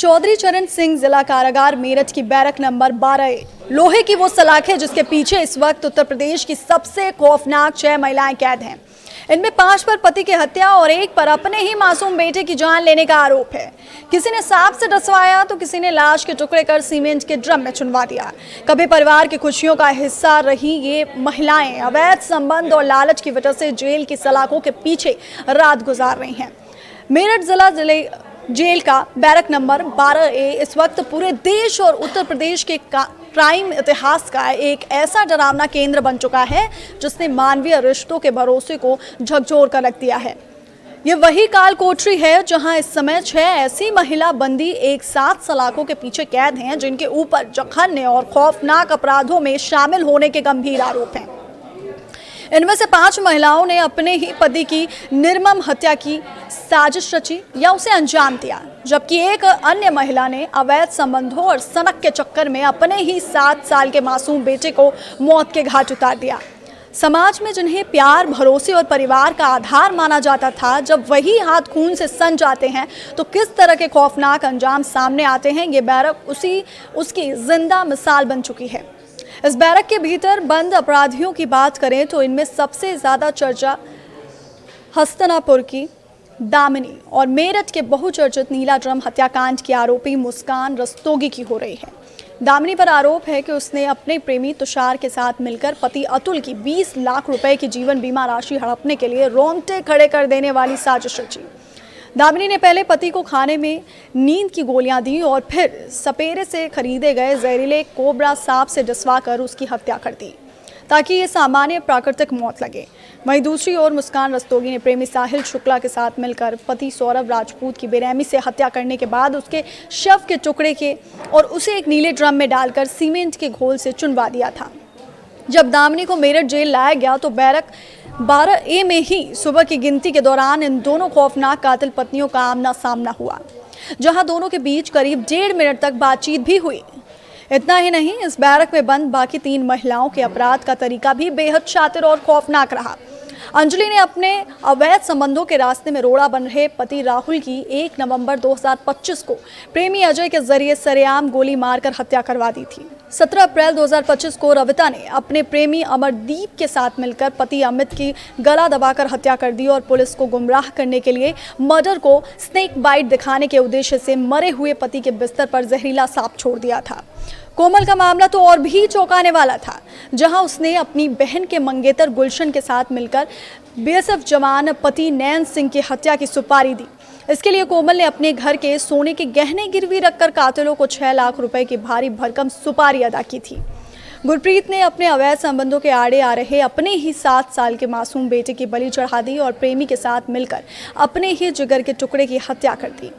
चौधरी चरण सिंह जिला कारागार मेरठ की बैरक नंबर 12A लोहे की वो सलाखें जिसके पीछे इस वक्त उत्तर प्रदेश की सबसे खौफनाक 6 महिलाएं कैद हैं। इनमें 5 पर पति की हत्या और 1 पर अपने ही मासूम बेटे की जान लेने का आरोप है। किसी ने सांप से डसवाया तो किसी ने लाश के टुकड़े कर सीमेंट के ड्रम में चुनवा दिया। कभी परिवार की खुशियों का हिस्सा रही ये महिलाएं अवैध संबंध और लालच की वजह से जेल की सलाखों के पीछे रात गुजार रही हैं। मेरठ जिला जेल का बैरक नंबर 12A इस वक्त पूरे देश और उत्तर प्रदेश के क्राइम इतिहास का एक ऐसा डरावना केंद्र बन चुका है जिसने मानवीय रिश्तों के भरोसे को झकझोर कर रख दिया है। ये वही काल कोठरी है जहां इस समय 6 ऐसी महिला बंदी एक साथ सलाखों के पीछे कैद हैं जिनके ऊपर जघन्य और खौफनाक अपराधों में शामिल होने के गंभीर आरोप हैं। इनमें से 5 महिलाओं ने अपने ही पति की निर्मम हत्या की साजिश रची या उसे अंजाम दिया, जबकि एक अन्य महिला ने अवैध संबंधों और सनक के चक्कर में अपने ही 7 साल के मासूम बेटे को मौत के घाट उतार दिया। समाज में जिन्हें प्यार, भरोसे और परिवार का आधार माना जाता था, जब वही हाथ खून से सन जाते हैं तो किस तरह के खौफनाक अंजाम सामने आते हैं, ये बैरक उसकी जिंदा मिसाल बन चुकी है। इस बैरक के भीतर बंद अपराधियों की बात करें तो इनमें सबसे ज्यादा चर्चा हस्तिनापुर की दामिनी और मेरठ के बहुचर्चित नीला ड्रम हत्याकांड की आरोपी मुस्कान रस्तोगी की हो रही है। दामिनी पर आरोप है कि उसने अपने प्रेमी तुषार के साथ मिलकर पति अतुल की 20 लाख रुपए की जीवन बीमा राशि हड़पने के लिए रोंगटे खड़े कर देने वाली साजिश रची। दामिनी ने पहले पति को खाने में नींद की गोलियां दी और फिर सपेरे से खरीदे गए जहरीले कोबरा सांप से डसवा कर उसकी हत्या कर दी ताकि ये सामान्य प्राकृतिक मौत लगे। वहीं दूसरी ओर मुस्कान रस्तोगी ने प्रेमी साहिल शुक्ला के साथ मिलकर पति सौरभ राजपूत की बेरहमी से हत्या करने के बाद उसके शव के टुकड़े के और उसे एक नीले ड्रम में डालकर सीमेंट के घोल से चुनवा दिया था। जब दामिनी को मेरठ जेल लाया गया तो बैरक 12A में ही सुबह की गिनती के दौरान इन दोनों खौफनाक कातिल पत्नियों का आमना सामना हुआ, जहां दोनों के बीच करीब 1.5 मिनट तक बातचीत भी हुई। इतना ही नहीं, इस बैरक में बंद बाकी 3 महिलाओं के अपराध का तरीका भी बेहद शातिर और खौफनाक रहा। अंजलि ने अपने अवैध संबंधों के रास्ते में रोड़ा बन रहे पति राहुल की 1 नवंबर 2025 को प्रेमी अजय के जरिए सरेआम गोली मारकर हत्या करवा दी थी। 17 अप्रैल 2025 को रविता ने अपने प्रेमी अमरदीप के साथ मिलकर पति अमित की गला दबाकर हत्या कर दी और पुलिस को गुमराह करने के लिए मर्डर को स्नेक बाइट दिखाने के उद्देश्य से मरे हुए पति के बिस्तर पर जहरीला सांप छोड़ दिया था। कोमल का मामला तो और भी चौंकाने वाला था, जहां उसने अपनी बहन के मंगेतर गुलशन के साथ मिलकर बीएसएफ जवान पति नैन सिंह की हत्या की सुपारी दी। इसके लिए कोमल ने अपने घर के सोने के गहने गिरवी रखकर कातिलों को 6 लाख रुपए की भारी भरकम सुपारी अदा की थी। गुरप्रीत ने अपने अवैध संबंधों के आड़े आ रहे अपने ही 7 साल के मासूम बेटे की बलि चढ़ा दी और प्रेमी के साथ मिलकर अपने ही जिगर के टुकड़े की हत्या कर दी।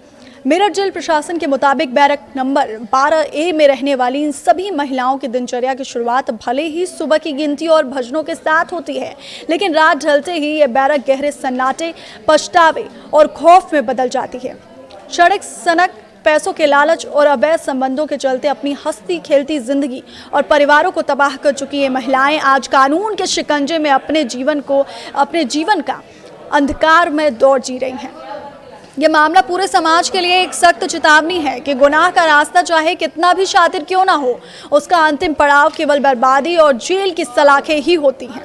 मेरठ जेल प्रशासन के मुताबिक बैरक नंबर 12A में रहने वाली इन सभी महिलाओं की दिनचर्या की शुरुआत भले ही सुबह की गिनती और भजनों के साथ होती है, लेकिन रात ढलते ही ये बैरक गहरे सन्नाटे, पछतावे और खौफ में बदल जाती है। सड़क सनक, पैसों के लालच और अवैध संबंधों के चलते अपनी हंसती खेलती जिंदगी और परिवारों को तबाह कर चुकी ये महिलाएं आज कानून के शिकंजे में अपने जीवन का अंधकार में दौर जी रही हैं। यह मामला पूरे समाज के लिए एक सख्त चेतावनी है कि गुनाह का रास्ता चाहे कितना भी शातिर क्यों ना हो, उसका अंतिम पड़ाव केवल बर्बादी और जेल की सलाखें ही होती हैं।